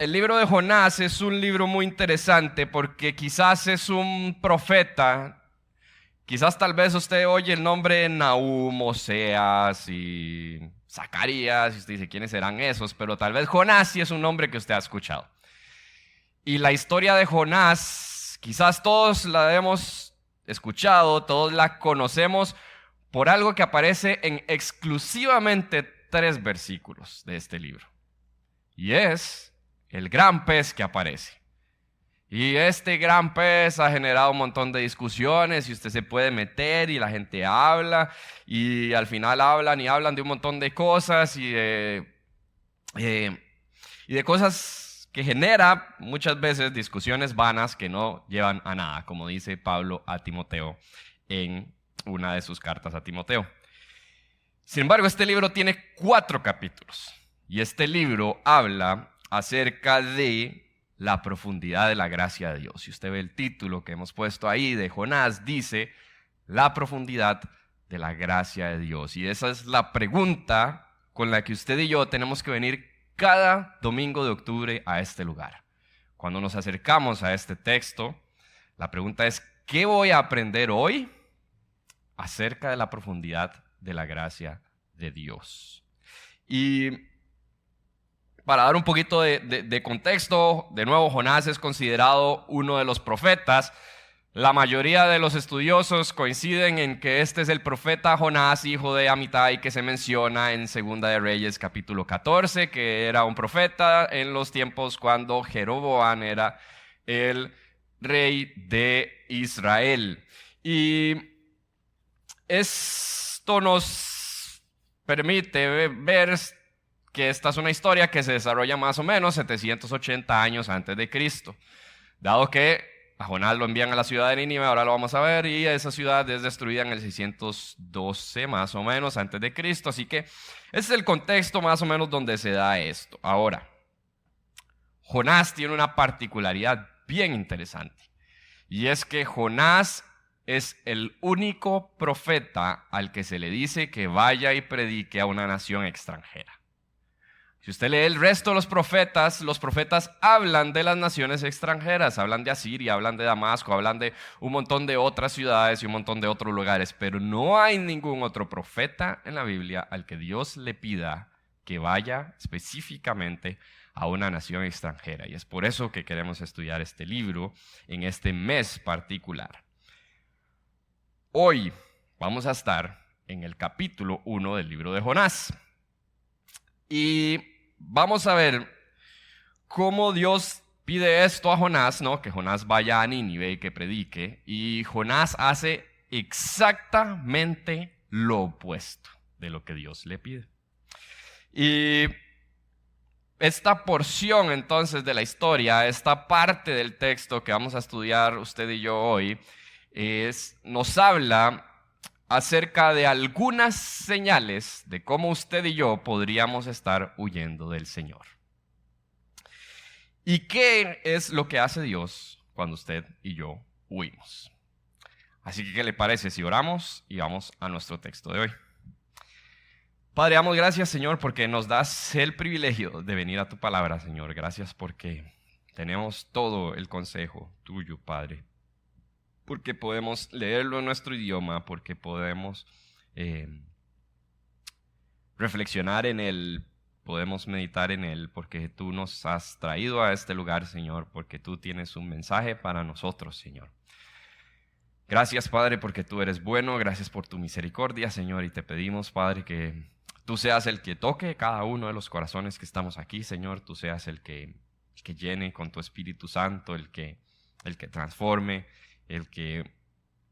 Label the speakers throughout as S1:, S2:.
S1: el libro de Jonás es un libro muy interesante porque quizás es un profeta. Quizás tal vez usted oye el nombre de Nahum, Oseas y Zacarías y usted dice, ¿quiénes serán esos? Pero tal vez Jonás sí es un nombre que usted ha escuchado. Y la historia de Jonás, quizás todos la hemos escuchado, todos la conocemos por algo que aparece en exclusivamente 3 versículos de este libro. Y es el gran pez que aparece. Y este gran pez ha generado un montón de discusiones y usted se puede meter y la gente habla y al final hablan y hablan de un montón de cosas y de cosas que genera muchas veces discusiones vanas que no llevan a nada, como dice Pablo a Timoteo en una de sus cartas a Timoteo. Sin embargo, este libro tiene 4 capítulos y este libro habla acerca de la profundidad de la gracia de Dios. Si usted ve el título que hemos puesto ahí de Jonás, dice la profundidad de la gracia de Dios. Y esa es la pregunta con la que usted y yo tenemos que venir cada domingo de octubre a este lugar. Cuando nos acercamos a este texto, la pregunta es, ¿qué voy a aprender hoy acerca de la profundidad de la gracia de Dios? Y para dar un poquito de contexto, de nuevo, Jonás es considerado uno de los profetas. La mayoría de los estudiosos coinciden en que este es el profeta Jonás, hijo de Amitai, que se menciona en Segunda de Reyes capítulo 14, que era un profeta en los tiempos cuando Jeroboam era el rey de Israel. Y esto nos permite ver que esta es una historia que se desarrolla más o menos 780 años antes de Cristo. Dado que a Jonás lo envían a la ciudad de Nínive, ahora lo vamos a ver, y esa ciudad es destruida en el 612 más o menos antes de Cristo. Así que ese es el contexto más o menos donde se da esto. Ahora, Jonás tiene una particularidad bien interesante, y es que Jonás es el único profeta al que se le dice que vaya y predique a una nación extranjera. Si usted lee el resto de los profetas hablan de las naciones extranjeras, hablan de Asiria, hablan de Damasco, hablan de un montón de otras ciudades y un montón de otros lugares, pero no hay ningún otro profeta en la Biblia al que Dios le pida que vaya específicamente a una nación extranjera. Y es por eso que queremos estudiar este libro en este mes particular. Hoy vamos a estar en el capítulo 1 del libro de Jonás. Y vamos a ver cómo Dios pide esto a Jonás, ¿no? Que Jonás vaya a Nínive y que predique. Y Jonás hace exactamente lo opuesto de lo que Dios le pide. Y esta porción entonces de la historia, esta parte del texto que vamos a estudiar usted y yo hoy, nos habla acerca de algunas señales de cómo usted y yo podríamos estar huyendo del Señor. ¿Y qué es lo que hace Dios cuando usted y yo huimos? Así que, ¿qué le parece si oramos y vamos a nuestro texto de hoy? Padre, damos gracias, Señor, porque nos das el privilegio de venir a tu palabra, Señor. Gracias porque tenemos todo el consejo tuyo, Padre. Porque podemos leerlo en nuestro idioma, porque podemos reflexionar en él, podemos meditar en él, porque tú nos has traído a este lugar, Señor, porque tú tienes un mensaje para nosotros, Señor. Gracias, Padre, porque tú eres bueno, gracias por tu misericordia, Señor, y te pedimos, Padre, que tú seas el que toque cada uno de los corazones que estamos aquí, Señor, tú seas el que llene con tu Espíritu Santo, el que transforme, el que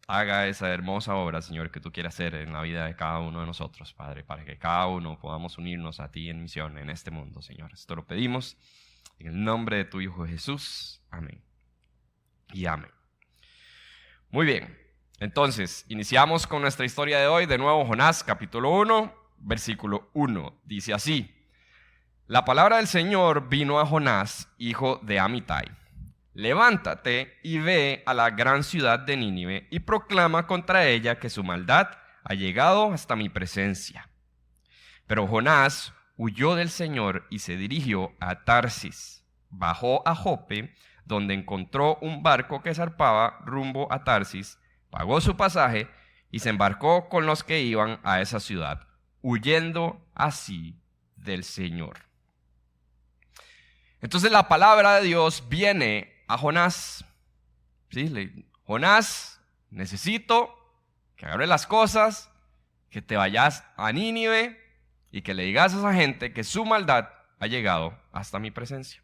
S1: haga esa hermosa obra, Señor, que tú quieras hacer en la vida de cada uno de nosotros, Padre, para que cada uno podamos unirnos a ti en misión en este mundo, Señor. Esto lo pedimos en el nombre de tu Hijo Jesús. Amén y amén. Muy bien, entonces iniciamos con nuestra historia de hoy. De nuevo, Jonás, capítulo 1, versículo 1. Dice así: La palabra del Señor vino a Jonás, hijo de Amitai. Levántate y ve a la gran ciudad de Nínive y proclama contra ella que su maldad ha llegado hasta mi presencia. Pero Jonás huyó del Señor y se dirigió a Tarsis. bajó a Jope, donde encontró un barco que zarpaba rumbo a Tarsis, pagó su pasaje y se embarcó con los que iban a esa ciudad, huyendo así del Señor. Entonces la palabra de Dios viene a Jonás. ¿Sí? Jonás, necesito que agarres las cosas, que te vayas a Nínive y que le digas a esa gente que su maldad ha llegado hasta mi presencia.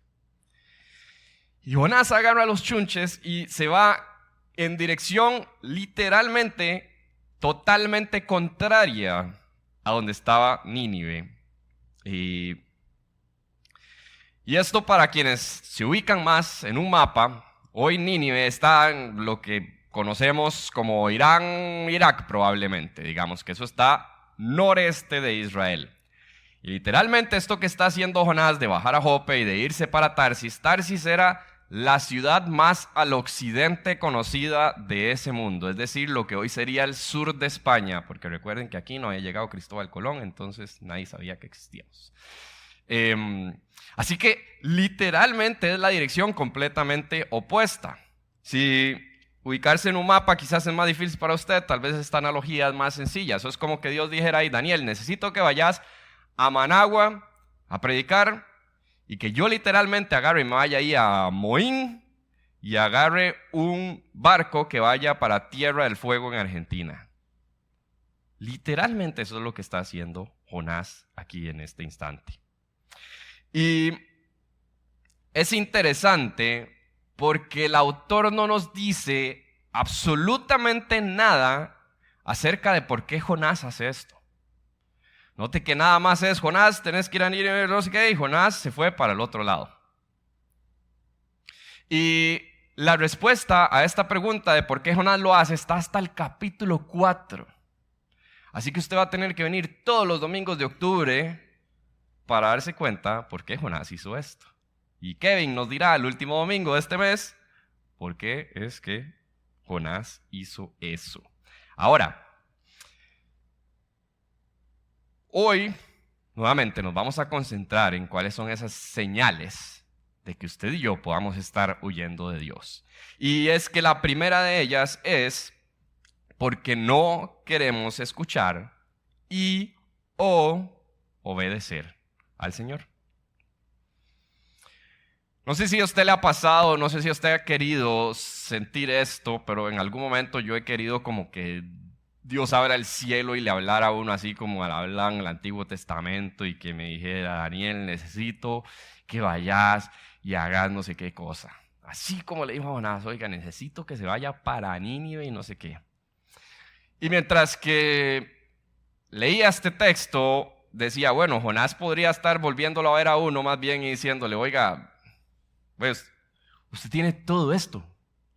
S1: Y Jonás agarra los chunches y se va en dirección literalmente totalmente contraria a donde estaba Nínive. Y esto para quienes se ubican más en un mapa, hoy Nínive está en lo que conocemos como Irán, Irak probablemente, digamos que eso está noreste de Israel. Y literalmente esto que está haciendo Jonás de bajar a Jope y de irse para Tarsis, Tarsis era la ciudad más al occidente conocida de ese mundo, es decir, lo que hoy sería el sur de España, porque recuerden que aquí no había llegado Cristóbal Colón, entonces nadie sabía que existíamos. Así que literalmente es la dirección completamente opuesta. Si ubicarse en un mapa quizás es más difícil para usted, tal vez esta analogía es más sencilla. Eso es como que Dios dijera ahí, Daniel, necesito que vayas a Managua a predicar y que yo literalmente agarre y me vaya ahí a Moín y agarre un barco que vaya para Tierra del Fuego en Argentina. Literalmente eso es lo que está haciendo Jonás aquí en este instante. Y es interesante porque el autor no nos dice absolutamente nada acerca de por qué Jonás hace esto. Note que nada más es Jonás, tenés que ir a Nínive, no sé qué, y Jonás se fue para el otro lado. Y la respuesta a esta pregunta de por qué Jonás lo hace está hasta el capítulo 4. Así que usted va a tener que venir todos los domingos de octubre para darse cuenta por qué Jonás hizo esto. Y Kevin nos dirá el último domingo de este mes por qué es que Jonás hizo eso. Ahora, hoy nuevamente nos vamos a concentrar en cuáles son esas señales de que usted y yo podamos estar huyendo de Dios. Y es que la primera de ellas es porque no queremos escuchar y o obedecer al Señor. No sé si a usted le ha pasado, no sé si usted ha querido sentir esto, pero en algún momento yo he querido como que Dios abra el cielo y le hablara a uno así como hablan en el Antiguo Testamento y que me dijera, Daniel, necesito que vayas y hagas no sé qué cosa. Así como le dijo a Jonás, oiga, necesito que se vaya para Nínive y no sé qué. Y mientras que leía este texto, decía, bueno, Jonás podría estar volviéndolo a ver a uno más bien y diciéndole, oiga, pues usted tiene todo esto.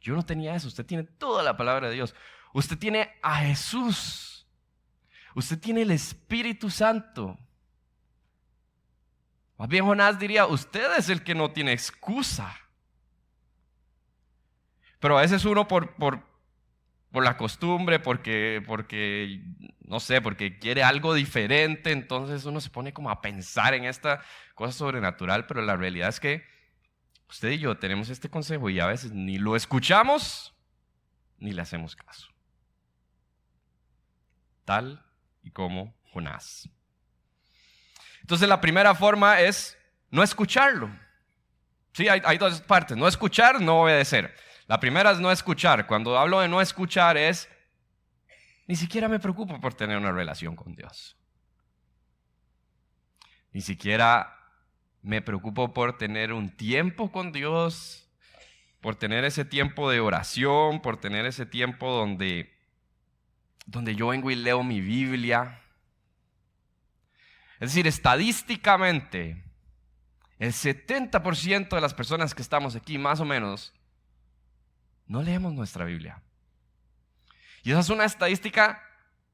S1: Yo no tenía eso. Usted tiene toda la palabra de Dios. Usted tiene a Jesús. Usted tiene el Espíritu Santo. Más bien Jonás diría, usted es el que no tiene excusa. Pero a veces uno por la costumbre, porque, no sé, porque quiere algo diferente, entonces uno se pone como a pensar en esta cosa sobrenatural, pero la realidad es que usted y yo tenemos este consejo y a veces ni lo escuchamos ni le hacemos caso. Tal y como Jonás. Entonces la primera forma es no escucharlo. Sí, hay dos partes, no escuchar, no obedecer. La primera es no escuchar. Cuando hablo de no escuchar es, ni siquiera me preocupo por tener una relación con Dios. Ni siquiera me preocupo por tener un tiempo con Dios, por tener ese tiempo de oración, por tener ese tiempo donde yo vengo y leo mi Biblia. Es decir, estadísticamente, el 70% de las personas que estamos aquí, más o menos, no leemos nuestra Biblia. Y esa es una estadística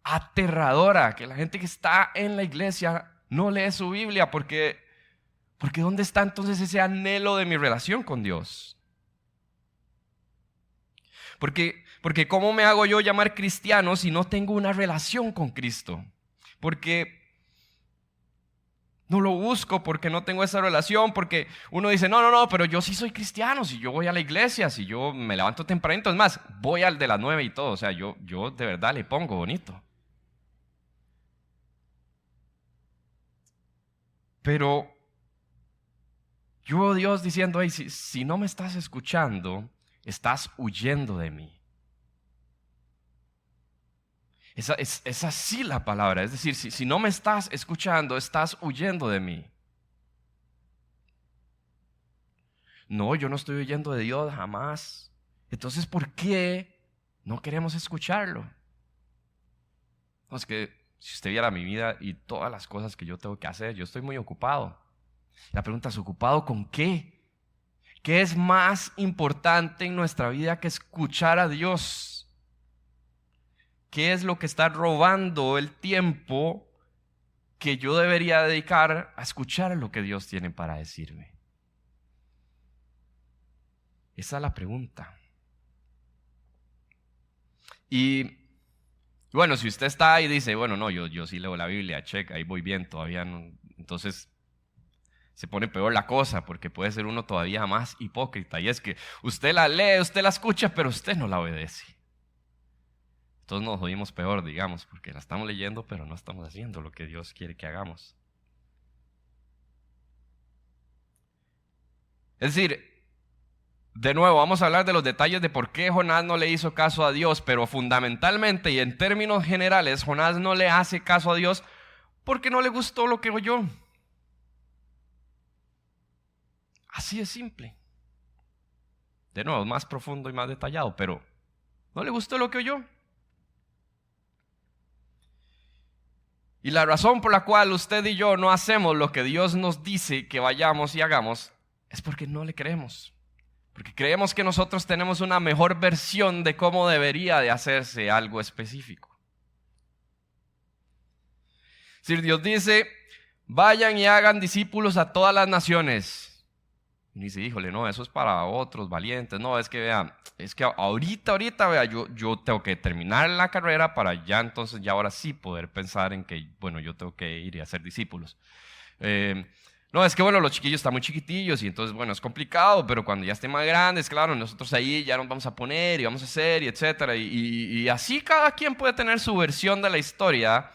S1: aterradora, que la gente que está en la iglesia no lee su Biblia, porque ¿dónde está entonces ese anhelo de mi relación con Dios? Porque ¿cómo me hago yo llamar cristiano si no tengo una relación con Cristo? Porque No lo busco porque no tengo esa relación, porque uno dice, no, pero yo sí soy cristiano, si yo voy a la iglesia, si yo me levanto tempranito, es más, voy al de las 9 y todo, o sea, yo de verdad le pongo bonito. Pero yo veo a Dios diciendo, hey, si no me estás escuchando, estás huyendo de mí. Es así la palabra, es decir, si no me estás escuchando, estás huyendo de mí. No, yo no estoy huyendo de Dios jamás. Entonces, ¿por qué no queremos escucharlo? No, es que si usted viera mi vida y todas las cosas que yo tengo que hacer, yo estoy muy ocupado. La pregunta es, ¿ocupado con qué? ¿Qué es más importante en nuestra vida que escuchar a Dios? ¿Qué es lo que está robando el tiempo que yo debería dedicar a escuchar lo que Dios tiene para decirme? Esa es la pregunta. Y bueno, si usted está ahí y dice, bueno, no, yo sí leo la Biblia, checa, ahí voy bien, todavía no. Entonces se pone peor la cosa porque puede ser uno todavía más hipócrita. Y es que usted la lee, usted la escucha, pero usted no la obedece. Entonces nos jodimos peor, digamos, porque la estamos leyendo, pero no estamos haciendo lo que Dios quiere que hagamos. Es decir, de nuevo, vamos a hablar de los detalles de por qué Jonás no le hizo caso a Dios, pero fundamentalmente y en términos generales, Jonás no le hace caso a Dios porque no le gustó lo que oyó. Así de simple. De nuevo, más profundo y más detallado, pero no le gustó lo que oyó. Y la razón por la cual usted y yo no hacemos lo que Dios nos dice que vayamos y hagamos es porque no le creemos. Porque creemos que nosotros tenemos una mejor versión de cómo debería de hacerse algo específico. Si Dios dice, vayan y hagan discípulos a todas las naciones. Y dice, híjole, no, eso es para otros valientes. No, es que vean, es que ahorita, vea, yo tengo que terminar la carrera para ya entonces, ya ahora sí poder pensar en que, bueno, yo tengo que ir y hacer discípulos. No, es que bueno, los chiquillos están muy chiquitillos y entonces, bueno, es complicado, pero cuando ya estén más grandes, claro, nosotros ahí ya nos vamos a poner y vamos a hacer y etcétera. Y así cada quien puede tener su versión de la historia.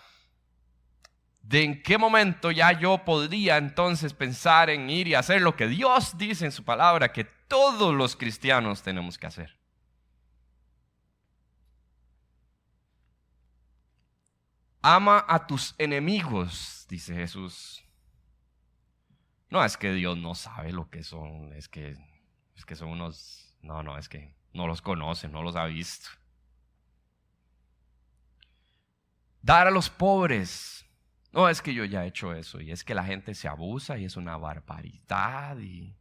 S1: ¿De en qué momento ya yo podría entonces pensar en ir y hacer lo que Dios dice en su palabra que todos los cristianos tenemos que hacer? Ama a tus enemigos, dice Jesús. No es que Dios no sabe lo que son, es que son unos, no, es que no los conoce, no los ha visto. Dar a los pobres. No, es que yo ya he hecho eso y es que la gente se abusa y es una barbaridad. Y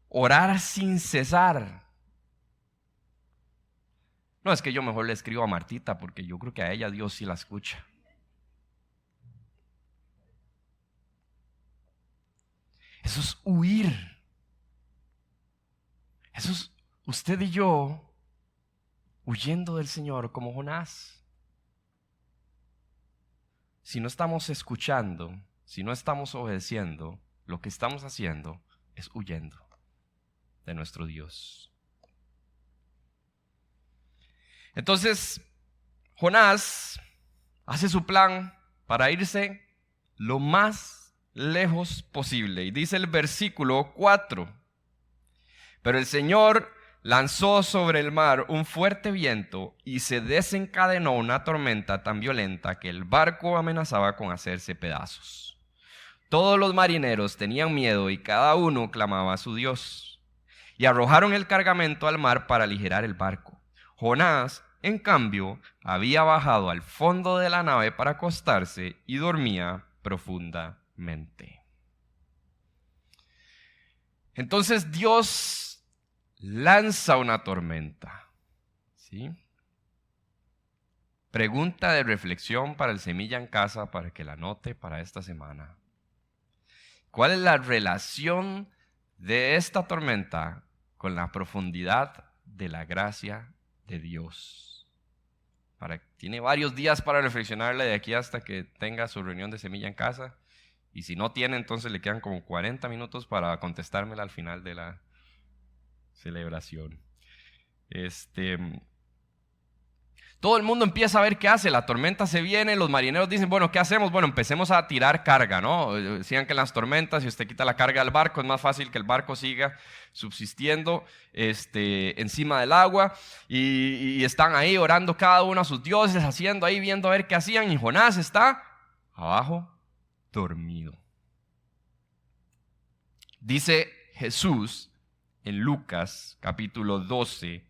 S1: orar sin cesar. No, es que yo mejor le escribo a Martita porque yo creo que a ella Dios sí la escucha. Eso es huir. Eso es usted y yo huyendo del Señor como Jonás. Si no estamos escuchando, si no estamos obedeciendo, lo que estamos haciendo es huyendo de nuestro Dios. Entonces, Jonás hace su plan para irse lo más lejos posible. Y dice el versículo 4, pero el Señor lanzó sobre el mar un fuerte viento y se desencadenó una tormenta tan violenta que el barco amenazaba con hacerse pedazos. Todos los marineros tenían miedo y cada uno clamaba a su Dios. Y arrojaron el cargamento al mar para aligerar el barco. Jonás, en cambio, había bajado al fondo de la nave para acostarse y dormía profundamente. Entonces Dios lanza una tormenta, ¿sí? Pregunta de reflexión para el Semilla en Casa, para que la anote para esta semana. ¿Cuál es la relación de esta tormenta con la profundidad de la gracia de Dios? Tiene varios días para reflexionarle de aquí hasta que tenga su reunión de semilla en casa. Y si no tiene, entonces le quedan como 40 minutos para contestármela al final de la celebración. Todo el mundo empieza a ver qué hace, la tormenta se viene, los marineros dicen, bueno, ¿qué hacemos? Bueno, empecemos a tirar carga, ¿no? Decían que en las tormentas, si usted quita la carga del barco, es más fácil que el barco siga subsistiendo encima del agua, y están ahí orando cada uno a sus dioses, haciendo ahí, viendo a ver qué hacían, y Jonás está abajo dormido. Dice Jesús en Lucas capítulo 12,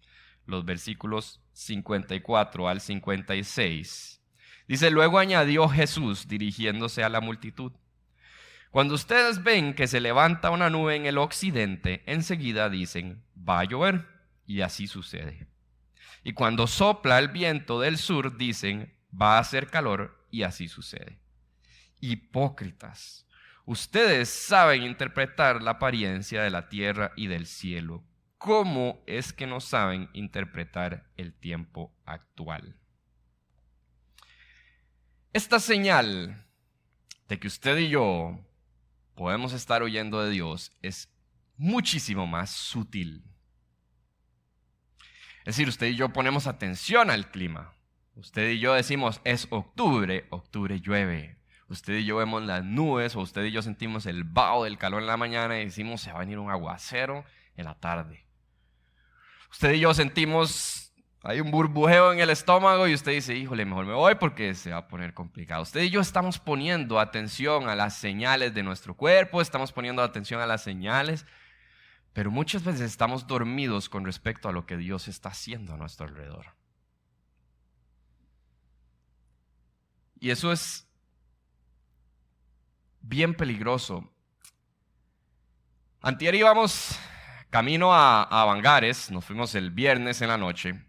S1: los versículos 54 al 56. Dice, luego añadió Jesús dirigiéndose a la multitud: cuando ustedes ven que se levanta una nube en el occidente, enseguida dicen, va a llover, y así sucede. Y cuando sopla el viento del sur, dicen, va a hacer calor, y así sucede. Hipócritas, ustedes saben interpretar la apariencia de la tierra y del cielo. ¿Cómo es que no saben interpretar el tiempo actual? Esta señal de que usted y yo podemos estar oyendo de Dios es muchísimo más sutil. Es decir, usted y yo ponemos atención al clima. Usted y yo decimos, es octubre, octubre llueve. Usted y yo vemos las nubes, o usted y yo sentimos el vaho del calor en la mañana y decimos, se va a venir un aguacero en la tarde. Usted y yo sentimos, hay un burbujeo en el estómago y usted dice, híjole, mejor me voy porque se va a poner complicado. Usted y yo estamos poniendo atención a las señales de nuestro cuerpo, estamos poniendo atención a las señales, pero muchas veces estamos dormidos con respecto a lo que Dios está haciendo a nuestro alrededor. Y eso es bien peligroso. Antier íbamos camino a Bangares, nos fuimos el viernes en la noche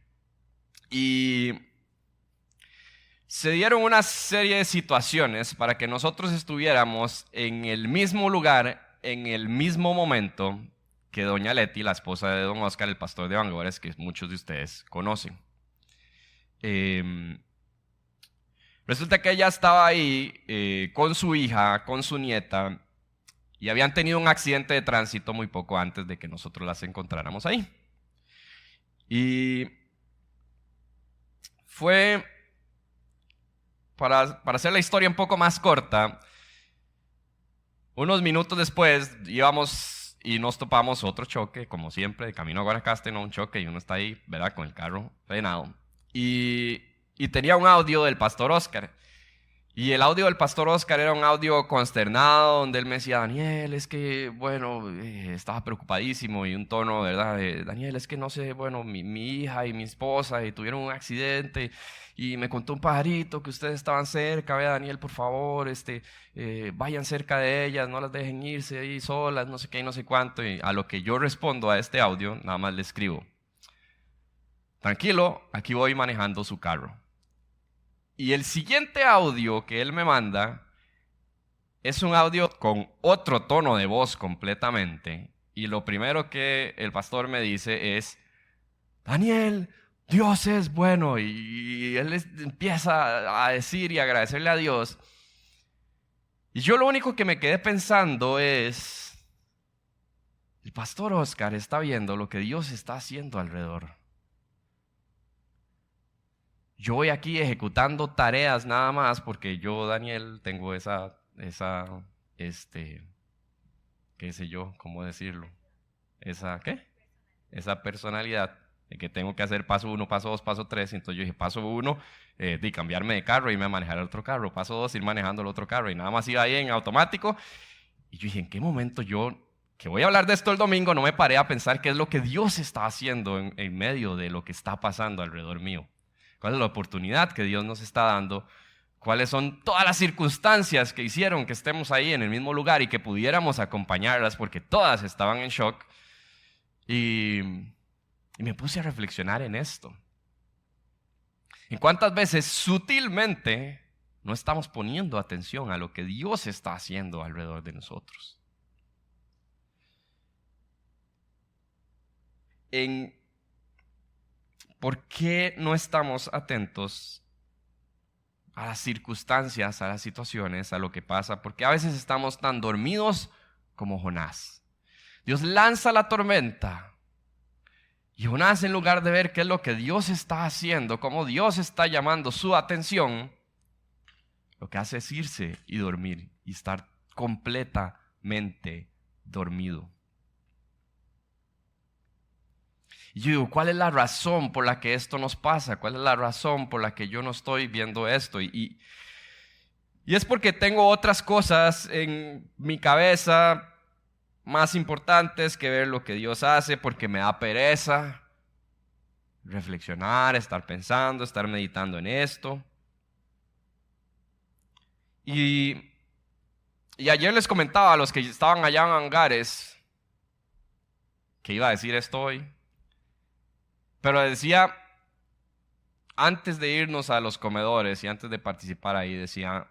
S1: y se dieron una serie de situaciones para que nosotros estuviéramos en el mismo lugar, en el mismo momento que doña Leti, la esposa de don Oscar, el pastor de Bangares, que muchos de ustedes conocen. Resulta que ella estaba ahí con su hija, con su nieta, y habían tenido un accidente de tránsito muy poco antes de que nosotros las encontráramos ahí. Y fue, para hacer la historia un poco más corta, unos minutos después íbamos y nos topamos otro choque, como siempre, de camino a Guanacaste, no un choque, y uno está ahí, ¿verdad?, con el carro frenado. Y tenía un audio del pastor Oscar. Y el audio del pastor Oscar era un audio consternado, donde él me decía, Daniel, es que, bueno, estaba preocupadísimo, y un tono, ¿verdad? Daniel, es que no sé, bueno, mi hija y mi esposa tuvieron un accidente, y me contó un pajarito que ustedes estaban cerca, vea, Daniel, por favor, vayan cerca de ellas, no las dejen irse ahí solas, no sé qué y no sé cuánto. Y a lo que yo respondo a este audio, nada más le escribo, tranquilo, aquí voy manejando su carro. Y el siguiente audio que él me manda es un audio con otro tono de voz completamente. Y lo primero que el pastor me dice es, Daniel, Dios es bueno. Y él empieza a decir y agradecerle a Dios. Y yo lo único que me quedé pensando es, el pastor Oscar está viendo lo que Dios está haciendo alrededor. Yo voy aquí ejecutando tareas nada más porque yo, Daniel, tengo qué sé yo, ¿cómo decirlo? Esa personalidad de que tengo que hacer paso 1, paso 2, paso 3. Entonces yo dije, paso 1, cambiarme de carro, irme a manejar el otro carro. Paso 2, ir manejando el otro carro. Y nada más iba ahí en automático. Y yo dije, ¿en qué momento yo, que voy a hablar de esto el domingo, no me paré a pensar qué es lo que Dios está haciendo en medio de lo que está pasando alrededor mío? ¿Cuál es la oportunidad que Dios nos está dando? ¿Cuáles son todas las circunstancias que hicieron que estemos ahí en el mismo lugar y que pudiéramos acompañarlas? Porque todas estaban en shock. Y me puse a reflexionar en esto. ¿En cuántas veces sutilmente no estamos poniendo atención a lo que Dios está haciendo alrededor de nosotros? En ¿Por qué no estamos atentos a las circunstancias, a las situaciones, a lo que pasa? Porque a veces estamos tan dormidos como Jonás. Dios lanza la tormenta y Jonás, en lugar de ver qué es lo que Dios está haciendo, cómo Dios está llamando su atención, lo que hace es irse y dormir y estar completamente dormido. Y yo digo, ¿cuál es la razón por la que esto nos pasa? ¿Cuál es la razón por la que yo no estoy viendo esto? Y es porque tengo otras cosas en mi cabeza más importantes que ver lo que Dios hace, porque me da pereza reflexionar, estar pensando, estar meditando en esto. Y ayer les comentaba a los que estaban allá en Hangares que iba a decir esto hoy. Pero decía, antes de irnos a los comedores y antes de participar ahí, decía,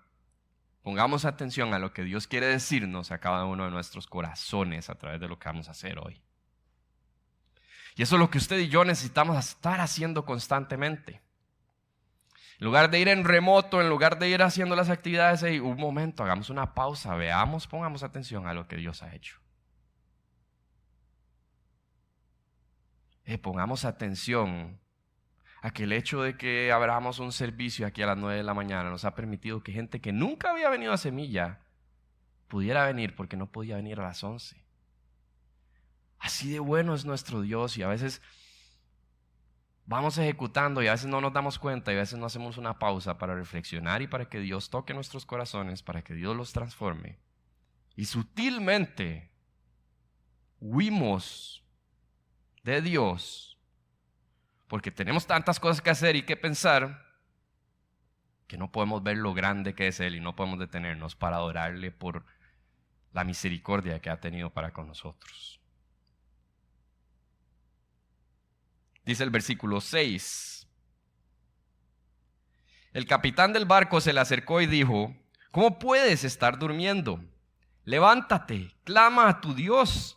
S1: pongamos atención a lo que Dios quiere decirnos a cada uno de nuestros corazones a través de lo que vamos a hacer hoy. Y eso es lo que usted y yo necesitamos estar haciendo constantemente. En lugar de ir en remoto, en lugar de ir haciendo las actividades ahí, un momento, hagamos una pausa, veamos, pongamos atención a lo que Dios ha hecho. Pongamos atención a que el hecho de que abramos un servicio aquí a las 9 de la mañana nos ha permitido que gente que nunca había venido a Semilla pudiera venir porque no podía venir a las 11. Así de bueno es nuestro Dios, y a veces vamos ejecutando y a veces no nos damos cuenta y a veces no hacemos una pausa para reflexionar y para que Dios toque nuestros corazones, para que Dios los transforme. Y sutilmente huimos de Dios porque tenemos tantas cosas que hacer y que pensar que no podemos ver lo grande que es Él y no podemos detenernos para adorarle por la misericordia que ha tenido para con nosotros. Dice el versículo 6. El capitán del barco se le acercó y dijo: ¿cómo puedes estar durmiendo? Levántate, clama a tu Dios.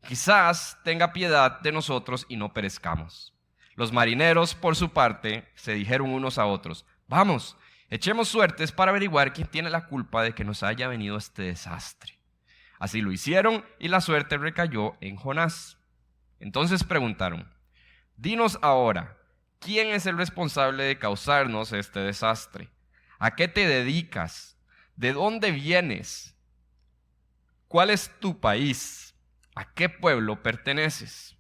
S1: Quizás tenga piedad de nosotros y no perezcamos. Los marineros, por su parte, se dijeron unos a otros: vamos, echemos suertes para averiguar quién tiene la culpa de que nos haya venido este desastre. Así lo hicieron y la suerte recayó en Jonás. Entonces preguntaron: dinos ahora, ¿quién es el responsable de causarnos este desastre? ¿A qué te dedicas? ¿De dónde vienes? ¿Cuál es tu país? ¿A qué pueblo perteneces?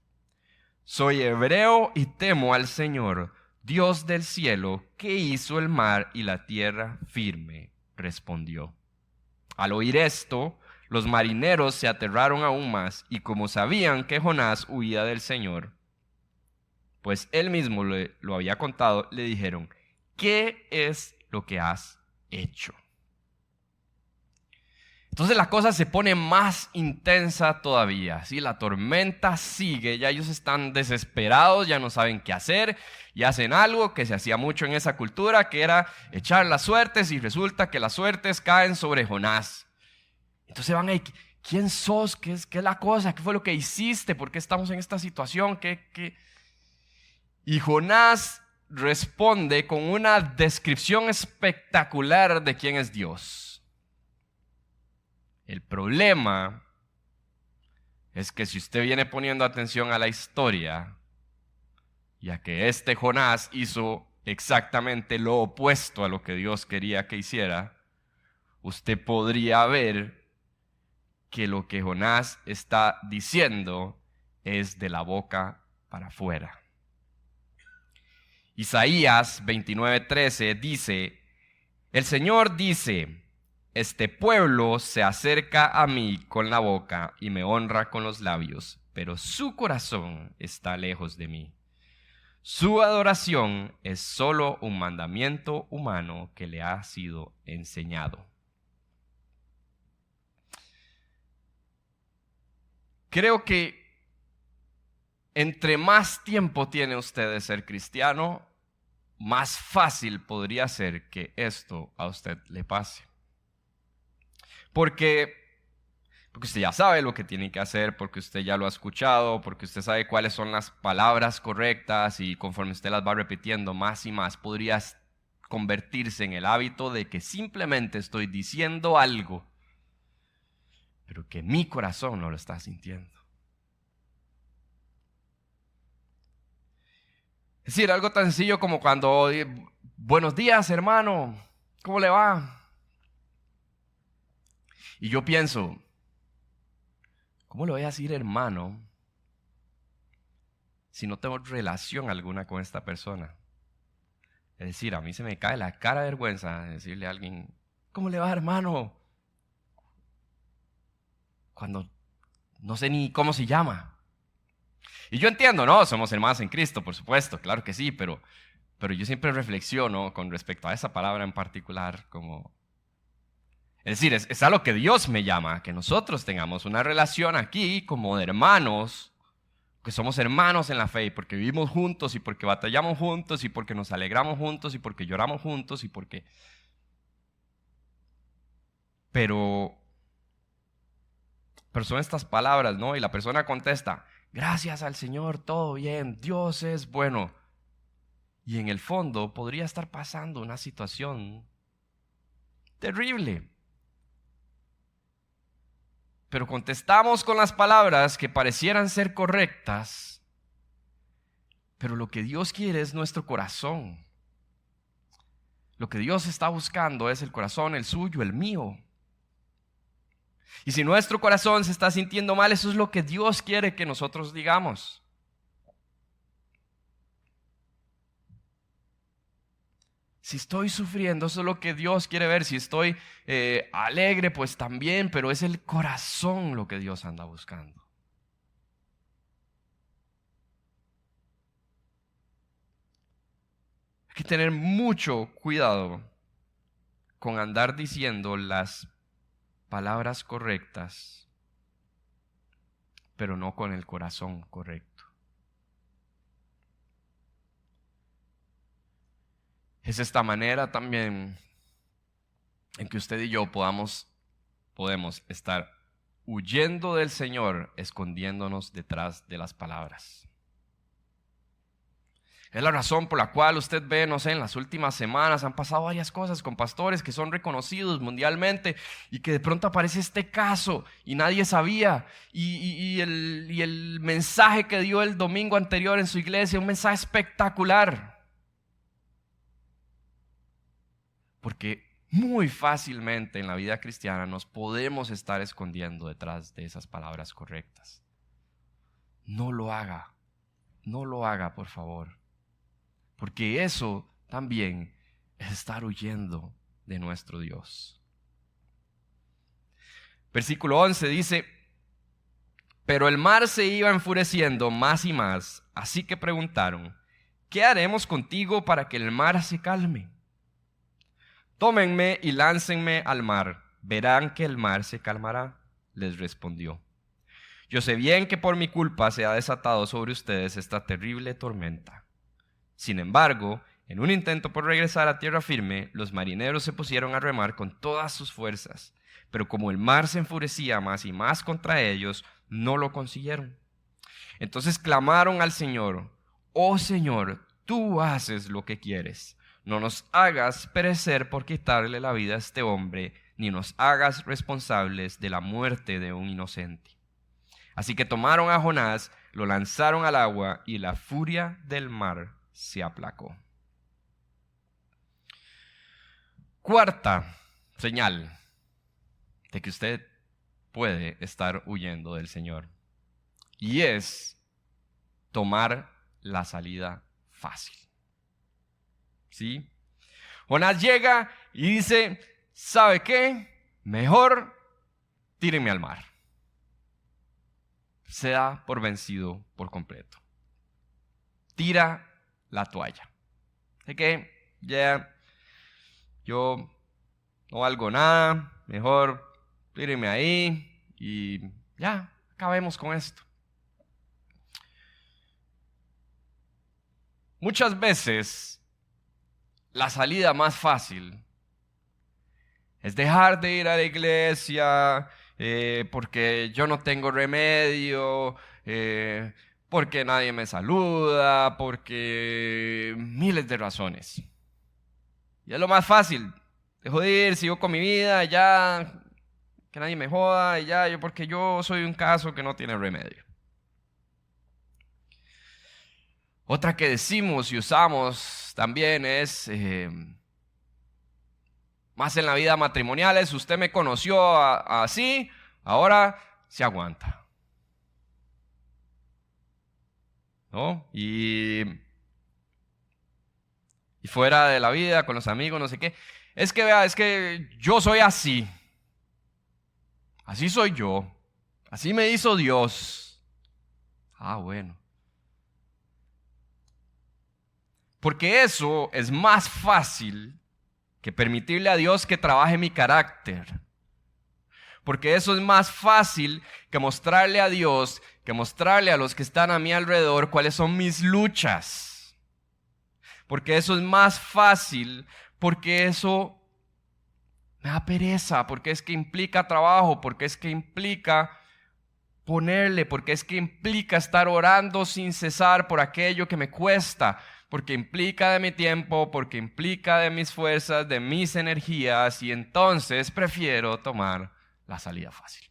S1: Soy hebreo y temo al Señor, Dios del cielo, que hizo el mar y la tierra firme, respondió. Al oír esto, los marineros se aterraron aún más, y como sabían que Jonás huía del Señor, pues él mismo lo había contado, le dijeron: ¿qué es lo que has hecho? Entonces la cosa se pone más intensa todavía, ¿sí? La tormenta sigue, ya ellos están desesperados, ya no saben qué hacer, y hacen algo que se hacía mucho en esa cultura, que era echar las suertes, y resulta que las suertes caen sobre Jonás. Entonces van ahí: ¿quién sos? ¿Qué es la cosa? ¿Qué fue lo que hiciste? ¿Por qué estamos en esta situación? Y Jonás responde con una descripción espectacular de quién es Dios. El problema es que si usted viene poniendo atención a la historia, y a que este Jonás hizo exactamente lo opuesto a lo que Dios quería que hiciera, usted podría ver que lo que Jonás está diciendo es de la boca para afuera. Isaías 29:13 dice: el Señor dice, este pueblo se acerca a mí con la boca y me honra con los labios, pero su corazón está lejos de mí. Su adoración es solo un mandamiento humano que le ha sido enseñado. Creo que entre más tiempo tiene usted de ser cristiano, más fácil podría ser que esto a usted le pase. Porque Porque usted ya sabe lo que tiene que hacer, porque usted ya lo ha escuchado, porque usted sabe cuáles son las palabras correctas y conforme usted las va repitiendo más y más, podría convertirse en el hábito de que simplemente estoy diciendo algo, pero que mi corazón no lo está sintiendo. Es decir, algo tan sencillo como cuando, buenos días, hermano, ¿cómo le va? Y yo pienso, ¿cómo le voy a decir hermano si no tengo relación alguna con esta persona? Es decir, a mí se me cae la cara de vergüenza decirle a alguien, ¿cómo le va, hermano? Cuando no sé ni cómo se llama. Y yo entiendo, ¿no? Somos hermanos en Cristo, por supuesto, claro que sí, pero yo siempre reflexiono con respecto a esa palabra en particular como... Es decir, es a lo que Dios me llama, que nosotros tengamos una relación aquí como de hermanos, que somos hermanos en la fe, y porque vivimos juntos, y porque batallamos juntos, y porque nos alegramos juntos, y porque lloramos juntos, y porque... Pero son estas palabras, ¿no? Y la persona contesta, gracias al Señor, todo bien, Dios es bueno. Y en el fondo podría estar pasando una situación terrible. Pero contestamos con las palabras que parecieran ser correctas, pero lo que Dios quiere es nuestro corazón. Lo que Dios está buscando es el corazón, el suyo, el mío. Y si nuestro corazón se está sintiendo mal, eso es lo que Dios quiere que nosotros digamos. Si estoy sufriendo, eso es lo que Dios quiere ver. Si estoy alegre, pues también, pero es el corazón lo que Dios anda buscando. Hay que tener mucho cuidado con andar diciendo las palabras correctas, pero no con el corazón correcto. Es esta manera también en que usted y yo podemos estar huyendo del Señor, escondiéndonos detrás de las palabras. Es la razón por la cual usted ve, no sé, en las últimas semanas han pasado varias cosas con pastores que son reconocidos mundialmente y que de pronto aparece este caso y nadie sabía. Y el mensaje que dio el domingo anterior en su iglesia, un mensaje espectacular. Porque muy fácilmente en la vida cristiana nos podemos estar escondiendo detrás de esas palabras correctas. No lo haga, por favor. Porque eso también es estar huyendo de nuestro Dios. Versículo 11 dice, pero el mar se iba enfureciendo más y más, así que preguntaron, ¿qué haremos contigo para que el mar se calme? Tómenme y láncenme al mar, verán que el mar se calmará, les respondió. Yo sé bien que por mi culpa se ha desatado sobre ustedes esta terrible tormenta. Sin embargo, en un intento por regresar a tierra firme, los marineros se pusieron a remar con todas sus fuerzas, pero como el mar se enfurecía más y más contra ellos, no lo consiguieron. Entonces clamaron al Señor, oh Señor, tú haces lo que quieres. No nos hagas perecer por quitarle la vida a este hombre, ni nos hagas responsables de la muerte de un inocente. Así que tomaron a Jonás, lo lanzaron al agua y la furia del mar se aplacó. Cuarta señal de que usted puede estar huyendo del Señor, y es tomar la salida fácil. ¿Sí? Jonás llega y dice, ¿sabe qué? Mejor tírenme al mar. Se da por vencido por completo. Tira la toalla. Así que, yo no valgo nada, mejor tírenme ahí y ya, acabemos con esto. Muchas veces la salida más fácil es dejar de ir a la iglesia, porque yo no tengo remedio, porque nadie me saluda, porque miles de razones. Y es lo más fácil. Dejo de ir, sigo con mi vida, ya, que nadie me joda, y ya, porque yo soy un caso que no tiene remedio. Otra que decimos y usamos también es, más en la vida matrimonial, es: usted me conoció así, ahora se aguanta. ¿No? Y fuera de la vida, con los amigos, no sé qué. Es que vea, es que yo soy así. Así soy yo. Así me hizo Dios. Ah, bueno. Porque eso es más fácil que permitirle a Dios que trabaje mi carácter. Porque eso es más fácil que mostrarle a Dios, que mostrarle a los que están a mi alrededor cuáles son mis luchas. Porque eso es más fácil, porque eso me da pereza, porque es que implica trabajo, porque es que implica ponerle, porque es que implica estar orando sin cesar por aquello que me cuesta, porque implica de mi tiempo, porque implica de mis fuerzas, de mis energías, y entonces prefiero tomar la salida fácil.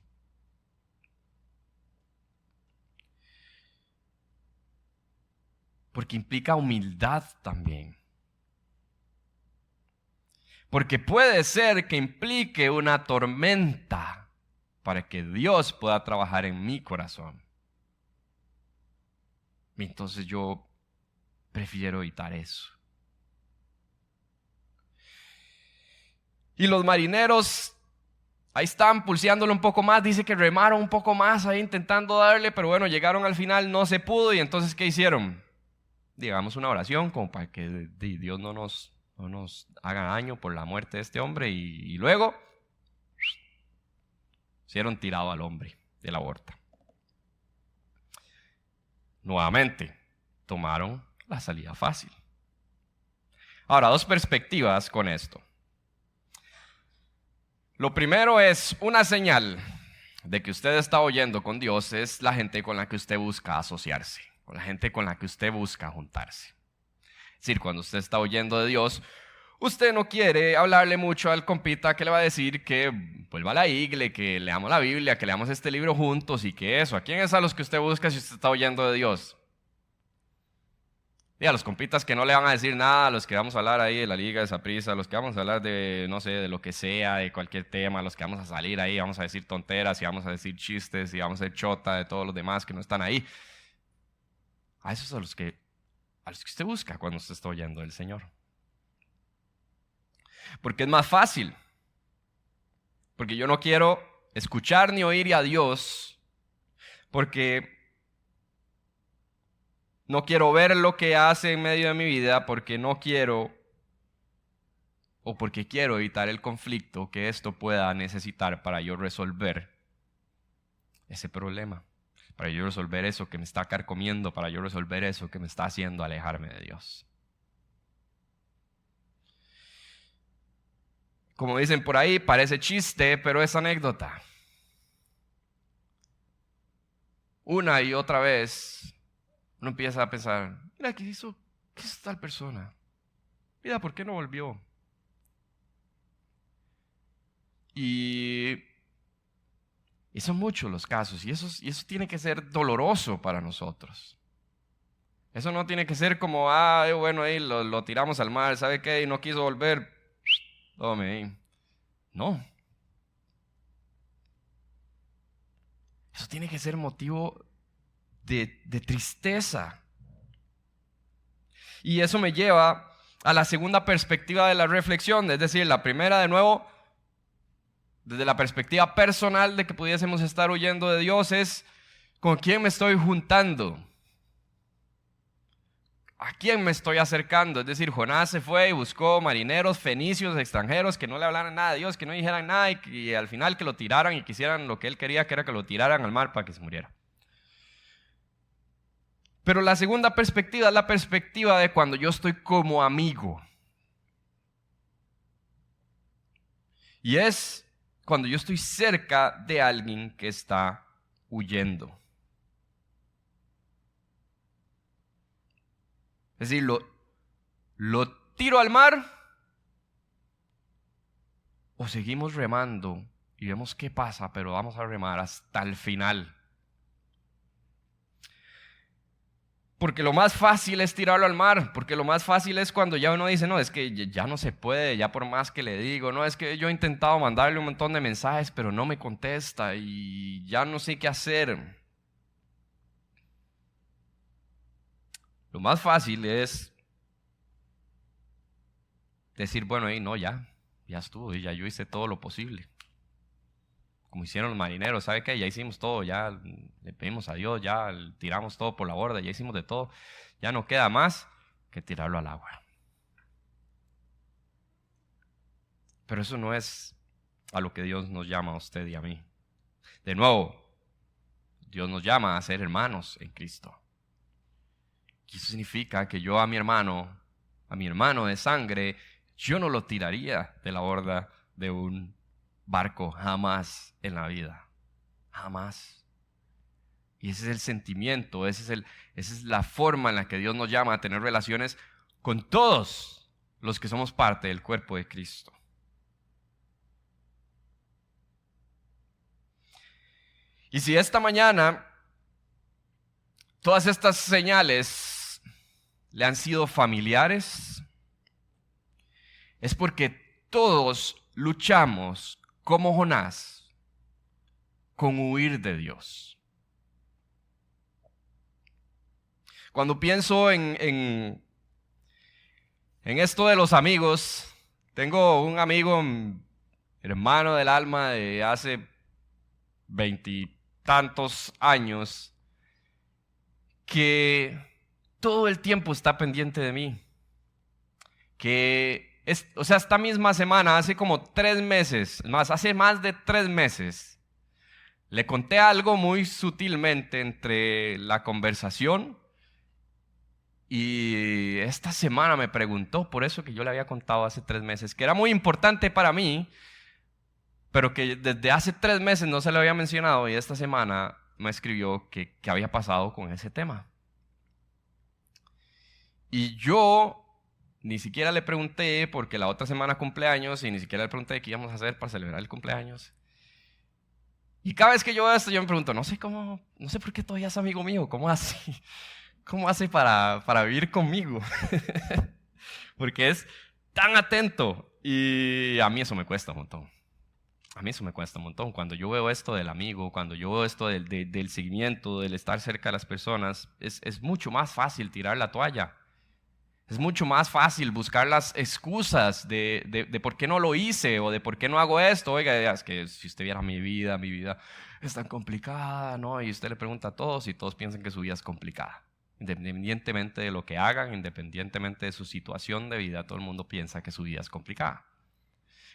S1: Porque implica humildad también. Porque puede ser que implique una tormenta para que Dios pueda trabajar en mi corazón. Entonces yo prefiero evitar eso. Y los marineros ahí están pulseándolo un poco más. Dice que remaron un poco más ahí intentando darle, pero bueno, llegaron al final, no se pudo. Y entonces, ¿qué hicieron? Digamos una oración como para que Dios no nos haga daño por la muerte de este hombre. Y luego hicieron tirado al hombre de la borda. Nuevamente, tomaron la salida fácil. Ahora, dos perspectivas con esto. Lo primero es una señal de que usted está oyendo con Dios, es la gente con la que usted busca asociarse, con la gente con la que usted busca juntarse. Es decir, cuando usted está oyendo de Dios, usted no quiere hablarle mucho al compita que le va a decir que vuelva a la iglesia, que leamos la Biblia, que leamos este libro juntos y que eso. ¿A quién es a los que usted busca si usted está oyendo de Dios? Y a los compitas que no le van a decir nada, a los que vamos a hablar ahí de la liga de Saprissa, a los que vamos a hablar de, no sé, de lo que sea, de cualquier tema, a los que vamos a salir ahí, vamos a decir tonteras y vamos a decir chistes y vamos a hacer chota de todos los demás que no están ahí. A esos a los que usted busca cuando usted está oyendo del Señor. Porque es más fácil. Porque yo no quiero escuchar ni oír a Dios, porque no quiero ver lo que hace en medio de mi vida, porque no quiero o porque quiero evitar el conflicto que esto pueda necesitar para yo resolver ese problema, para yo resolver eso que me está carcomiendo, para yo resolver eso que me está haciendo alejarme de Dios. Como dicen por ahí, parece chiste, pero es anécdota. Una y otra vez uno empieza a pensar, mira, ¿qué hizo tal persona? Mira, ¿por qué no volvió? Y son muchos los casos, y eso tiene que ser doloroso para nosotros. Eso no tiene que ser como, bueno, ahí lo tiramos al mar, ¿sabe qué? Y no quiso volver, tome ahí. No. Eso tiene que ser motivo de tristeza. Y eso me lleva a la segunda perspectiva de la reflexión, es decir, la primera de nuevo, desde la perspectiva personal de que pudiésemos estar huyendo de Dios, es ¿con quién me estoy juntando? ¿A quién me estoy acercando? Es decir, Jonás se fue y buscó marineros fenicios, extranjeros, que no le hablaran nada de Dios, que no dijeran nada y al final que lo tiraran y quisieran lo que él quería, que era que lo tiraran al mar para que se muriera. Pero la segunda perspectiva es la perspectiva de cuando yo estoy como amigo. Y es cuando yo estoy cerca de alguien que está huyendo. Es decir, lo tiro al mar o seguimos remando y vemos qué pasa, pero vamos a remar hasta el final. Porque lo más fácil es tirarlo al mar, porque lo más fácil es cuando ya uno dice, no, es que ya no se puede, ya por más que le digo, no, es que yo he intentado mandarle un montón de mensajes, pero no me contesta y ya no sé qué hacer. Lo más fácil es decir, bueno, no, ya estuvo, ya yo hice todo lo posible. Como hicieron los marineros, ¿sabe qué? Ya hicimos todo, ya le pedimos a Dios, ya tiramos todo por la borda, ya hicimos de todo. Ya no queda más que tirarlo al agua. Pero eso no es a lo que Dios nos llama a usted y a mí. De nuevo, Dios nos llama a ser hermanos en Cristo. Y eso significa que yo a mi hermano de sangre, yo no lo tiraría de la borda de un barco jamás en la vida. Jamás. Y ese es el sentimiento, esa es la forma en la que Dios nos llama a tener relaciones con todos los que somos parte del cuerpo de Cristo. Y si esta mañana todas estas señales le han sido familiares, es porque todos luchamos como Jonás con huir de Dios. Cuando pienso en esto de los amigos, tengo un amigo, hermano del alma de hace 20 años, que todo el tiempo está pendiente de mí. Esta misma semana, hace como 3 meses, hace más de 3 meses, le conté algo muy sutilmente entre la conversación y esta semana me preguntó por eso que yo le había contado hace 3 meses, que era muy importante para mí, pero que desde hace 3 meses no se lo había mencionado y esta semana me escribió que había pasado con ese tema. Y yo ni siquiera le pregunté porque la otra semana cumpleaños y ni siquiera le pregunté qué íbamos a hacer para celebrar el cumpleaños. Y cada vez que yo veo esto yo me pregunto, no sé por qué todavía es amigo mío, ¿cómo hace para vivir conmigo? Porque es tan atento y a mí eso me cuesta un montón. A mí eso me cuesta un montón. Cuando yo veo esto del amigo, cuando yo veo esto del seguimiento, del estar cerca de las personas, es mucho más fácil tirar la toalla. Es mucho más fácil buscar las excusas de por qué no lo hice o de por qué no hago esto. Oiga, es que si usted viera mi vida es tan complicada, ¿no? Y usted le pregunta a todos y todos piensan que su vida es complicada. Independientemente de lo que hagan, independientemente de su situación de vida, todo el mundo piensa que su vida es complicada.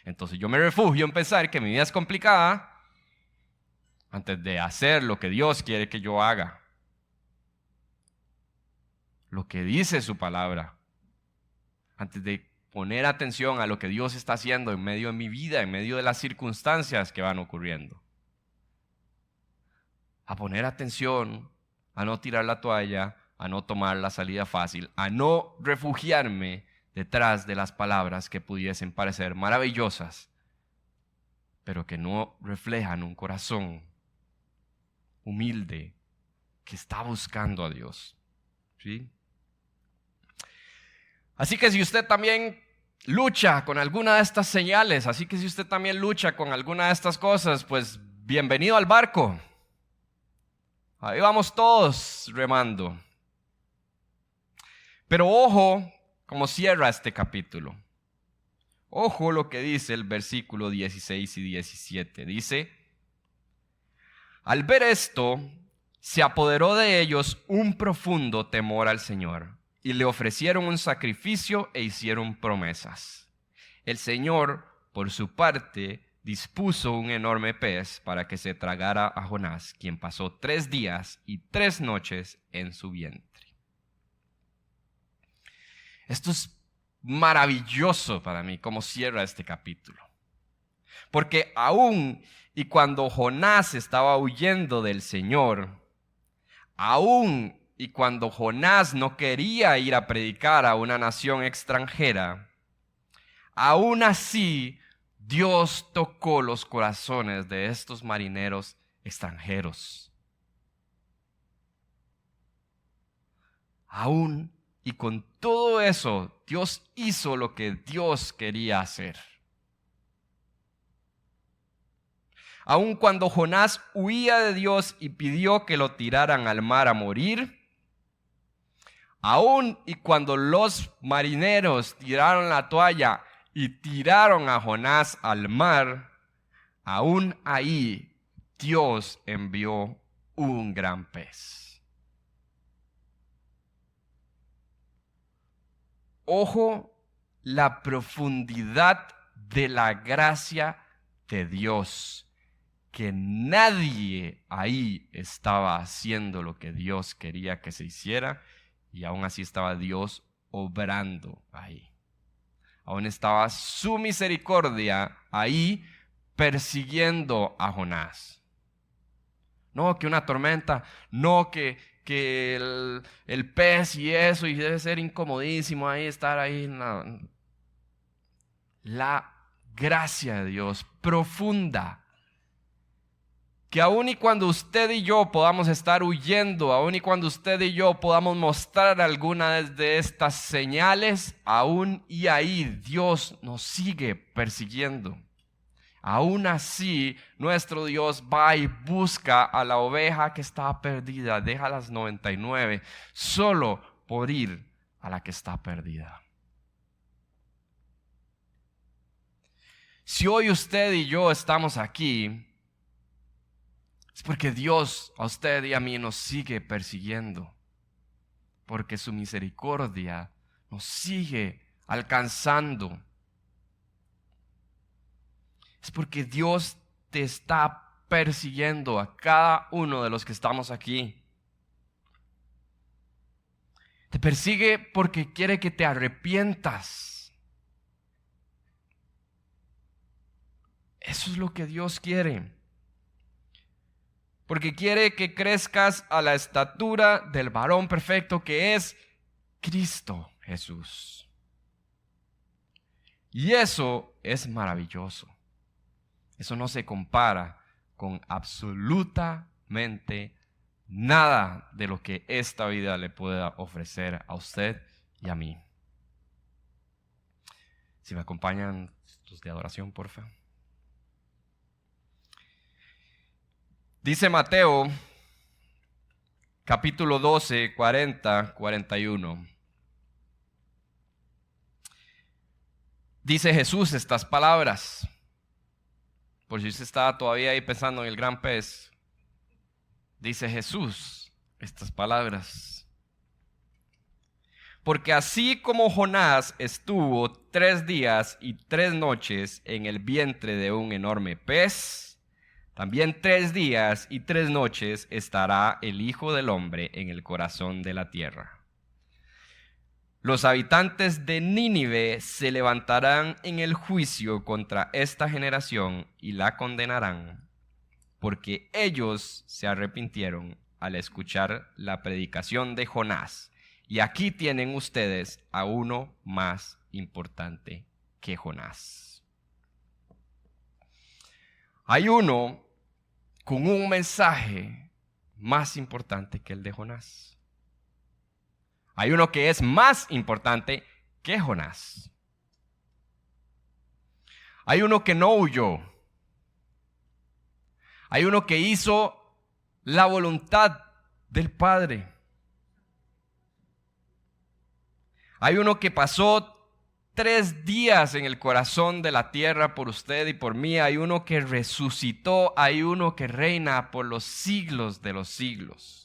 S1: Entonces yo me refugio en pensar que mi vida es complicada antes de hacer lo que Dios quiere que yo haga. Lo que dice su palabra. Antes de poner atención a lo que Dios está haciendo en medio de mi vida, en medio de las circunstancias que van ocurriendo. A poner atención, a no tirar la toalla, a no tomar la salida fácil, a no refugiarme detrás de las palabras que pudiesen parecer maravillosas, pero que no reflejan un corazón humilde que está buscando a Dios. ¿Sí? Así que si usted también lucha con alguna de estas señales, así que si usted también lucha con alguna de estas cosas, pues bienvenido al barco. Ahí vamos todos remando. Pero ojo cómo cierra este capítulo. Ojo lo que dice el versículo 16 y 17. Dice, al ver esto, se apoderó de ellos un profundo temor al Señor. Y le ofrecieron un sacrificio e hicieron promesas. El Señor, por su parte, dispuso un enorme pez para que se tragara a Jonás, quien pasó 3 días y 3 noches en su vientre. Esto es maravilloso para mí, cómo cierra este capítulo. Porque aún y cuando Jonás estaba huyendo del Señor, aún y cuando Jonás no quería ir a predicar a una nación extranjera, aún así Dios tocó los corazones de estos marineros extranjeros. Aún y con todo eso, Dios hizo lo que Dios quería hacer. Aun cuando Jonás huía de Dios y pidió que lo tiraran al mar a morir, aun y cuando los marineros tiraron la toalla y tiraron a Jonás al mar, aún ahí Dios envió un gran pez. Ojo, la profundidad de la gracia de Dios. Que nadie ahí estaba haciendo lo que Dios quería que se hiciera y aún así estaba Dios obrando ahí. Aún estaba su misericordia ahí persiguiendo a Jonás. No que una tormenta, no que el pez y eso, y debe ser incomodísimo ahí estar ahí. No. La gracia de Dios profunda. Que aun y cuando usted y yo podamos estar huyendo, aun y cuando usted y yo podamos mostrar alguna de estas señales, aún y ahí Dios nos sigue persiguiendo. Aún así, nuestro Dios va y busca a la oveja que está perdida, deja las 99, solo por ir a la que está perdida. Si hoy usted y yo estamos aquí, es porque Dios a usted y a mí nos sigue persiguiendo. Porque su misericordia nos sigue alcanzando. Es porque Dios te está persiguiendo a cada uno de los que estamos aquí. Te persigue porque quiere que te arrepientas. Eso es lo que Dios quiere. Porque quiere que crezcas a la estatura del varón perfecto que es Cristo Jesús. Y eso es maravilloso. Eso no se compara con absolutamente nada de lo que esta vida le pueda ofrecer a usted y a mí. Si me acompañan los de adoración, por favor. Dice Mateo, capítulo 12, 40, 41. Dice Jesús estas palabras. Por si usted estaba todavía ahí pensando en el gran pez. Dice Jesús estas palabras. Porque así como Jonás estuvo 3 días y 3 noches en el vientre de un enorme pez, también 3 días y 3 noches estará el Hijo del Hombre en el corazón de la tierra. Los habitantes de Nínive se levantarán en el juicio contra esta generación y la condenarán, porque ellos se arrepintieron al escuchar la predicación de Jonás. Y aquí tienen ustedes a uno más importante que Jonás. Hay uno con un mensaje más importante que el de Jonás. Hay uno que es más importante que Jonás. Hay uno que no huyó. Hay uno que hizo la voluntad del Padre. Hay uno que pasó 3 días en el corazón de la tierra por usted y por mí. Hay uno que resucitó. Hay uno que reina por los siglos de los siglos.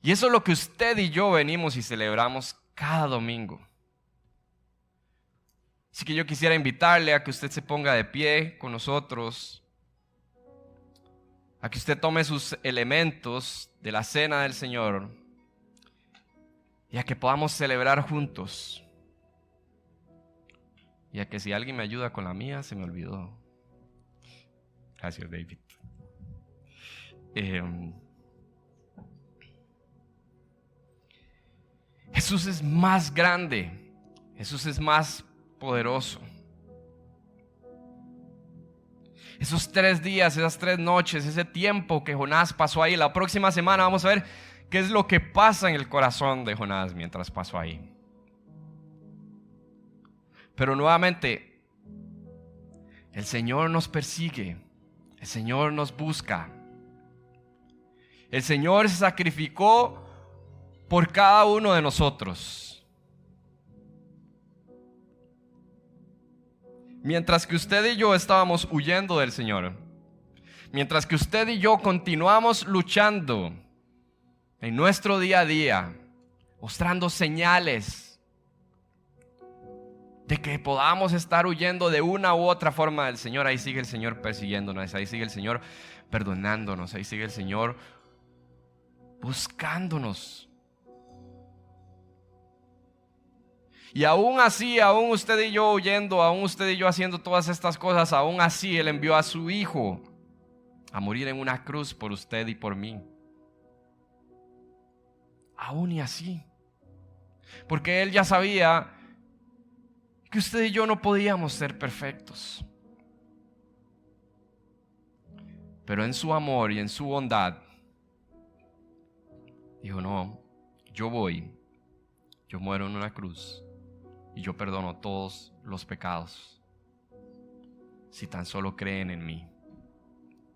S1: Y eso es lo que usted y yo venimos y celebramos cada domingo. Así que yo quisiera invitarle a que usted se ponga de pie con nosotros, a que usted tome sus elementos de la cena del Señor y a que podamos celebrar juntos. Y a que si alguien me ayuda con la mía, se me olvidó. Gracias, David. Jesús es más grande. Jesús es más poderoso. Esos 3 días, esas 3 noches, ese tiempo que Jonás pasó ahí. La próxima semana vamos a ver qué es lo que pasa en el corazón de Jonás mientras pasó ahí. Pero nuevamente, el Señor nos persigue. El Señor nos busca. El Señor se sacrificó por cada uno de nosotros. Mientras que usted y yo estábamos huyendo del Señor, mientras que usted y yo continuamos luchando en nuestro día a día, mostrando señales de que podamos estar huyendo de una u otra forma del Señor, ahí sigue el Señor persiguiéndonos, ahí sigue el Señor perdonándonos, ahí sigue el Señor buscándonos. Y aún así, aún usted y yo huyendo, aún usted y yo haciendo todas estas cosas, aún así Él envió a su Hijo a morir en una cruz por usted y por mí. Aún y así. Porque Él ya sabía que usted y yo no podíamos ser perfectos. Pero en su amor y en su bondad, dijo: no, yo voy, yo muero en una cruz y yo perdono todos los pecados si tan solo creen en mí.